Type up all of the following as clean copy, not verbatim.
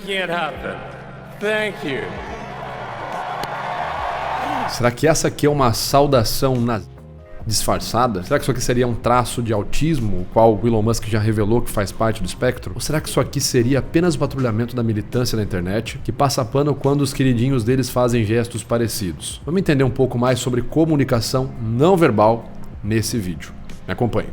making it happen. Thank you. Será que essa aqui é uma saudação disfarçada? Será que isso aqui seria um traço de autismo, o qual o Elon Musk já revelou que faz parte do espectro? Ou será que isso aqui seria apenas o patrulhamento da militância na internet, que passa pano quando os queridinhos deles fazem gestos parecidos? Vamos entender um pouco mais sobre comunicação não verbal nesse vídeo. Me acompanhe.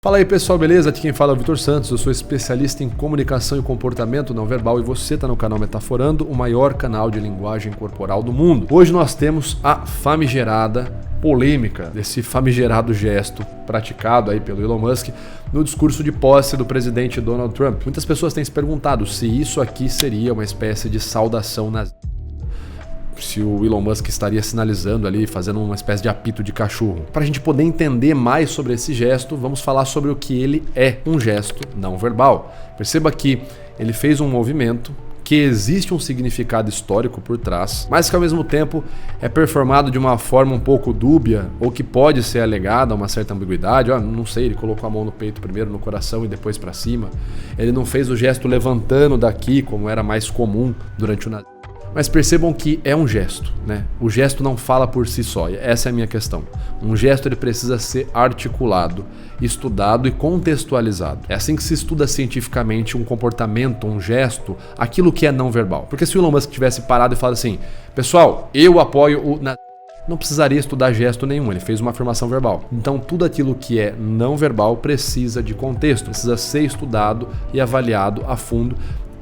Fala aí pessoal, beleza? Aqui quem fala é o Vitor Santos, eu sou especialista em comunicação e comportamento não verbal e você está no canal Metaforando, o maior canal de linguagem corporal do mundo. Hoje nós temos a famigerada polêmica desse famigerado gesto praticado aí pelo Elon Musk no discurso de posse do presidente Donald Trump. Muitas pessoas têm se perguntado se isso aqui seria uma espécie de saudação nazista. Se o Elon Musk estaria sinalizando ali, fazendo uma espécie de apito de cachorro. Para a gente poder entender mais sobre esse gesto, vamos falar sobre o que ele é, um gesto não verbal. Perceba que ele fez um movimento que existe um significado histórico por trás, mas que ao mesmo tempo é performado de uma forma um pouco dúbia, ou que pode ser alegada uma certa ambiguidade. Não sei, ele colocou a mão no peito primeiro, no coração e depois para cima. Ele não fez o gesto levantando daqui, como era mais comum durante o nazismo. Mas percebam que é um gesto, né? O gesto não fala por si só, essa é a minha questão. Um gesto ele precisa ser articulado, estudado e contextualizado. É assim que se estuda cientificamente um comportamento, um gesto, aquilo que é não verbal. Porque se o Elon Musk tivesse parado e falado assim, pessoal, eu apoio o... Não precisaria estudar gesto nenhum, ele fez uma afirmação verbal. Então tudo aquilo que é não verbal precisa de contexto, precisa ser estudado e avaliado a fundo.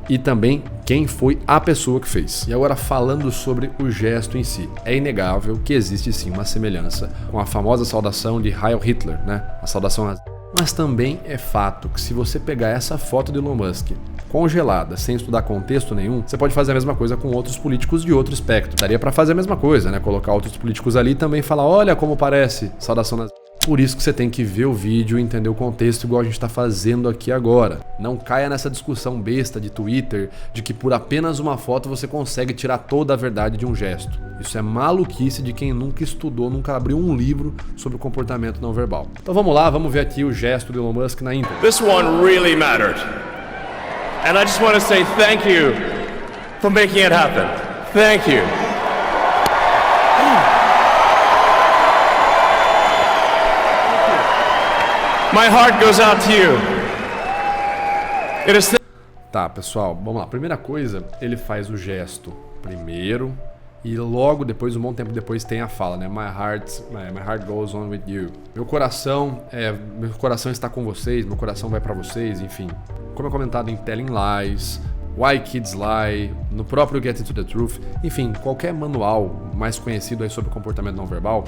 E também quem foi a pessoa que fez. E agora falando sobre o gesto em si, é inegável que existe sim uma semelhança com a famosa saudação de Heil Hitler, né? A saudação nazista. Mas também é fato que se você pegar essa foto de Elon Musk congelada, sem estudar contexto nenhum, você pode fazer a mesma coisa com outros políticos de outro espectro. Daria para fazer a mesma coisa, né? Colocar outros políticos ali e também falar, olha como parece saudação nazista. Por isso que você tem que ver o vídeo e entender o contexto igual a gente está fazendo aqui agora. Não caia nessa discussão besta de Twitter de que por apenas uma foto você consegue tirar toda a verdade de um gesto. Isso é maluquice de quem nunca estudou, nunca abriu um livro sobre o comportamento não verbal. Então vamos lá, vamos ver aqui o gesto do Elon Musk na íntegra. This one really mattered. And I just want to say thank you for making it happen. Thank you. My heart goes out to you. It is... Tá, pessoal, vamos lá. Primeira coisa, ele faz o gesto primeiro e logo depois, um bom tempo depois, tem a fala, né? My heart goes on with you. Meu coração está com vocês, meu coração vai pra vocês, enfim. Como é comentado em Telling Lies, Why Kids Lie, no próprio Get Into the Truth, enfim, qualquer manual mais conhecido aí sobre comportamento não verbal,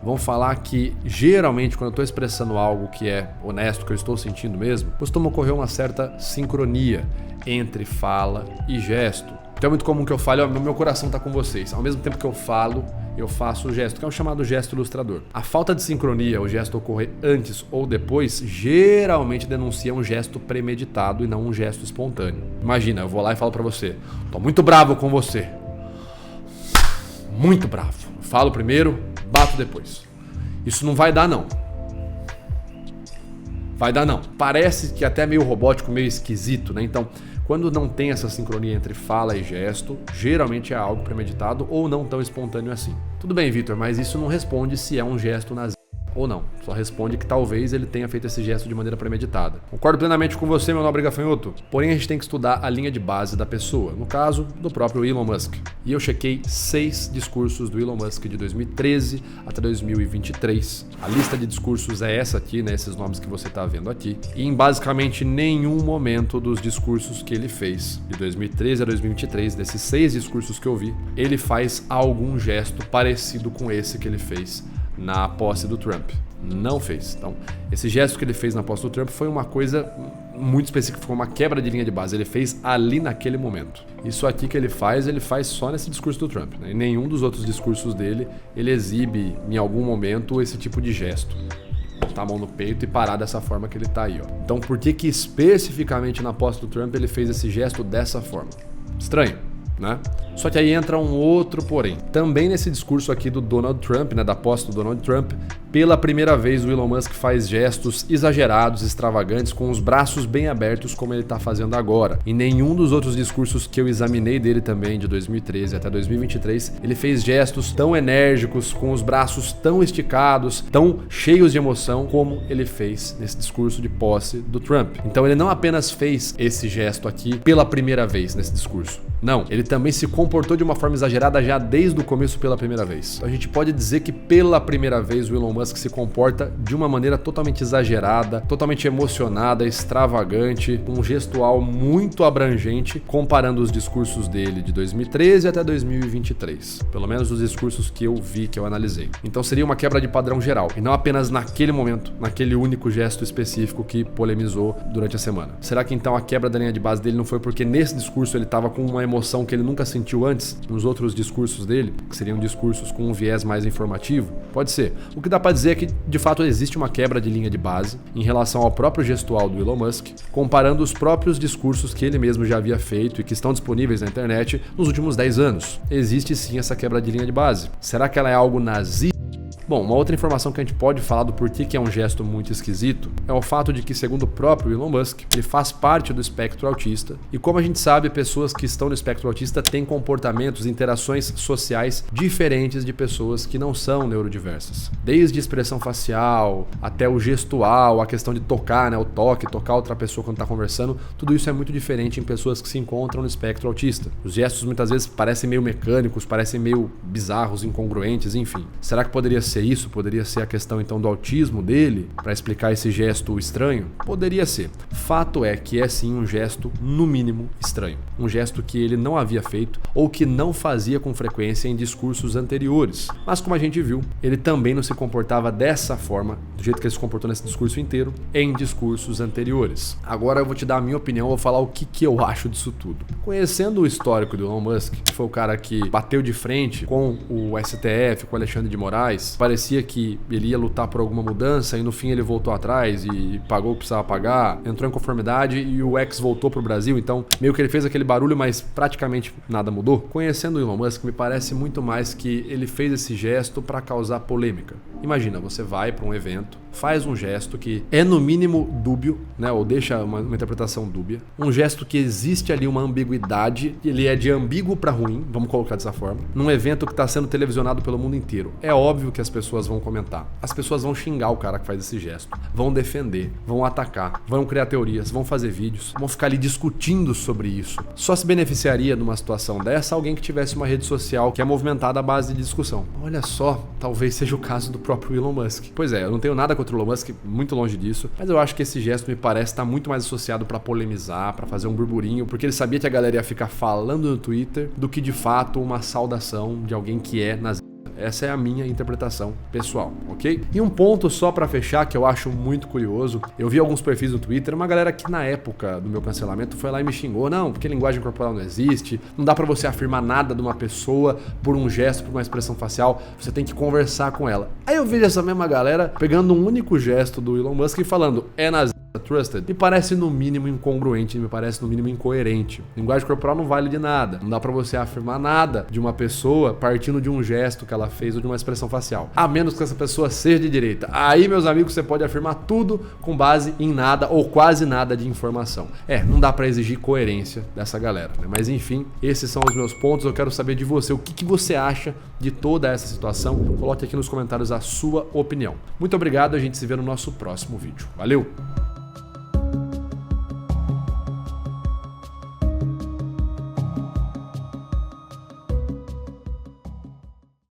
vão falar que, geralmente, quando eu estou expressando algo que é honesto, que eu estou sentindo mesmo, costuma ocorrer uma certa sincronia entre fala e gesto. Então é muito comum que eu fale, meu coração está com vocês. Ao mesmo tempo que eu falo, eu faço o gesto, que é o chamado gesto ilustrador. A falta de sincronia, o gesto ocorrer antes ou depois, geralmente denuncia um gesto premeditado e não um gesto espontâneo. Imagina, eu vou lá e falo para você, tô muito bravo com você. Muito bravo. Falo primeiro, bato depois. Isso não vai dar não. Vai dar não. Parece que até meio robótico, meio esquisito, né? Então, quando não tem essa sincronia entre fala e gesto, geralmente é algo premeditado ou não tão espontâneo assim. Tudo bem, Vitor, mas isso não responde se é um gesto nazista ou não. Só responde que talvez ele tenha feito esse gesto de maneira premeditada. Concordo plenamente com você, meu nobre gafanhoto. Porém, a gente tem que estudar a linha de base da pessoa, no caso, do próprio Elon Musk. E eu chequei 6 discursos do Elon Musk de 2013 até 2023. A lista de discursos é essa aqui, né? Esses nomes que você está vendo aqui. E em basicamente nenhum momento dos discursos que ele fez, de 2013 a 2023, desses 6 discursos que eu vi, ele faz algum gesto parecido com esse que ele fez na posse do Trump. Não fez. Então, esse gesto que ele fez na posse do Trump foi uma coisa muito específica, foi uma quebra de linha de base. Ele fez ali naquele momento. Isso aqui que ele faz só nesse discurso do Trump, né? Em nenhum dos outros discursos dele, ele exibe em algum momento esse tipo de gesto. Botar a mão no peito e parar dessa forma que ele tá aí, ó. Então, por que especificamente na posse do Trump ele fez esse gesto dessa forma? Estranho, né? Só que aí entra um outro porém. Também nesse discurso aqui do Donald Trump, né, da posse do Donald Trump, pela primeira vez o Elon Musk faz gestos exagerados, extravagantes, com os braços bem abertos como ele está fazendo agora. Em nenhum dos outros discursos que eu examinei dele também, de 2013 até 2023, ele fez gestos tão enérgicos, com os braços tão esticados, tão cheios de emoção, como ele fez nesse discurso de posse do Trump. Então ele não apenas fez esse gesto aqui pela primeira vez nesse discurso. Não, ele também se comportou de uma forma exagerada já desde o começo pela primeira vez. A gente pode dizer que pela primeira vez o Elon Musk se comporta de uma maneira totalmente exagerada, totalmente emocionada, extravagante, um gestual muito abrangente, comparando os discursos dele de 2013 até 2023. Pelo menos os discursos que eu vi, que eu analisei. Então seria uma quebra de padrão geral, e não apenas naquele momento, naquele único gesto específico que polemizou durante a semana. Será que então a quebra da linha de base dele não foi porque nesse discurso ele estava com uma emoção que ele nunca sentiu antes, nos outros discursos dele, que seriam discursos com um viés mais informativo? Pode ser. O que dá pra dizer é que, de fato, existe uma quebra de linha de base em relação ao próprio gestual do Elon Musk, comparando os próprios discursos que ele mesmo já havia feito e que estão disponíveis na internet nos últimos 10 anos. Existe sim essa quebra de linha de base. Será que ela é algo nazista? Bom, uma outra informação que a gente pode falar do porquê que é um gesto muito esquisito é o fato de que, segundo o próprio Elon Musk, ele faz parte do espectro autista, e como a gente sabe, pessoas que estão no espectro autista têm comportamentos e interações sociais diferentes de pessoas que não são neurodiversas. Desde expressão facial até o gestual, a questão de tocar, né, o toque, tocar outra pessoa quando está conversando, tudo isso é muito diferente em pessoas que se encontram no espectro autista. Os gestos muitas vezes parecem meio mecânicos, parecem meio bizarros, incongruentes, enfim. Será que poderia ser isso? Poderia ser a questão então do autismo dele para explicar esse gesto estranho? Poderia ser. Fato é que é sim um gesto no mínimo estranho. Um gesto que ele não havia feito ou que não fazia com frequência em discursos anteriores. Mas como a gente viu, ele também não se comportava dessa forma, do jeito que ele se comportou nesse discurso inteiro, em discursos anteriores. Agora eu vou te dar a minha opinião, vou falar o que eu acho disso tudo. Conhecendo o histórico do Elon Musk, que foi o cara que bateu de frente com o STF, com o Alexandre de Moraes, parecia que ele ia lutar por alguma mudança e no fim ele voltou atrás e pagou o que precisava pagar, entrou em conformidade e o X voltou pro Brasil, então meio que ele fez aquele barulho, mas praticamente nada mudou. Conhecendo o Elon Musk, me parece muito mais que ele fez esse gesto para causar polêmica. Imagina, você vai para um evento, faz um gesto que é no mínimo dúbio, né, ou deixa uma interpretação dúbia, um gesto que existe ali uma ambiguidade, ele é de ambíguo para ruim, vamos colocar dessa forma, num evento que está sendo televisionado pelo mundo inteiro. É óbvio que as pessoas vão comentar, as pessoas vão xingar o cara que faz esse gesto, vão defender, vão atacar, vão criar teorias, vão fazer vídeos, vão ficar ali discutindo sobre isso. Só se beneficiaria numa situação dessa alguém que tivesse uma rede social que é movimentada à base de discussão. Olha só, talvez seja o caso do próprio Elon Musk. Pois é, eu não tenho nada contra o Elon Musk, muito longe disso, mas eu acho que esse gesto me parece estar muito mais associado para polemizar, para fazer um burburinho, porque ele sabia que a galera ia ficar falando no Twitter do que de fato uma saudação de alguém que é nazista. Essa é a minha interpretação pessoal, ok? E um ponto só pra fechar que eu acho muito curioso, eu vi alguns perfis no Twitter, uma galera que na época do meu cancelamento foi lá e me xingou, não, porque linguagem corporal não existe, não dá pra você afirmar nada de uma pessoa por um gesto, por uma expressão facial, você tem que conversar com ela. Aí eu vejo essa mesma galera pegando um único gesto do Elon Musk e falando, é nazista. Trusted, me parece no mínimo incongruente, me parece no mínimo incoerente. Linguagem corporal não vale de nada. Não dá pra você afirmar nada de uma pessoa partindo de um gesto que ela fez ou de uma expressão facial. A menos que essa pessoa seja de direita. Aí, meus amigos, você pode afirmar tudo com base em nada ou quase nada de informação. Não dá pra exigir coerência dessa galera, né? Mas enfim, esses são os meus pontos. Eu quero saber de você, o que você acha de toda essa situação. Coloque aqui nos comentários a sua opinião. Muito obrigado, a gente se vê no nosso próximo vídeo. Valeu!